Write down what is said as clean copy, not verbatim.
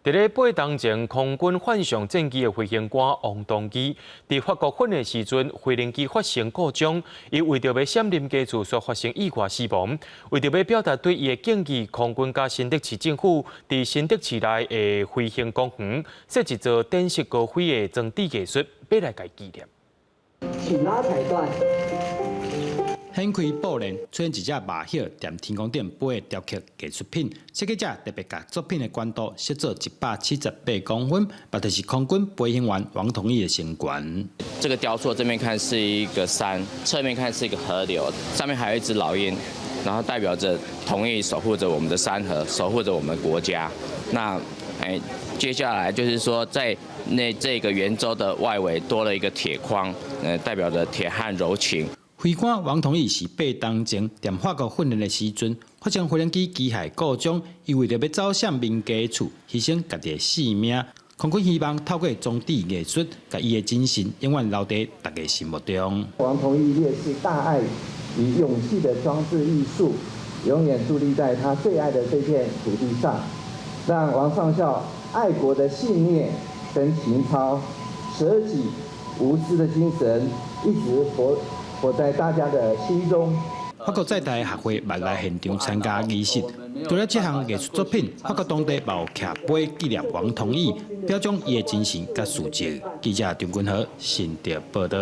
伫咧8当前，空军反上战机的飞行官王东基，伫法国训的时阵，飞行机发生故障，伊为着要闪临家厝所发生意外死亡。为着要表达对伊的敬意，空军甲新德市政府伫新德市内的飞行公园设一座展示高飞的装置艺术，要来甲纪念。请拉彩带。掀开布帘，出现一只麻雀踮天空顶飞的雕刻艺术品。设计者特别将作品的高度设做178公分，目的是空军飞行员王同义的身悬。这个雕塑正面看是一个山，侧面看是一个河流，上面还有一只老鹰，然后代表着同意守护着我们的山河，守护着我们国家。那接下来就是说，在这个圆周的外围多了一个铁框，代表着铁汉柔情。飞官王同义是8当前踮法国训练的时阵，发生飞行机机械故障，伊为着要走向民家厝，牺牲家己的性命。空军希望透过装置艺术，把伊的精神永远留在大家心目中。王同义烈士大爱与勇气的装置艺术，永远伫立在他最爱的这片土地上，让王上校爱国的信念跟情操、舍己无私的精神，一直活在大家的心中。法国在台学会也来现场参加仪式。除了这项艺术作品，法国当地也有徛碑纪念王同义，表彰伊的精神甲事迹。记者张君和新竹报道。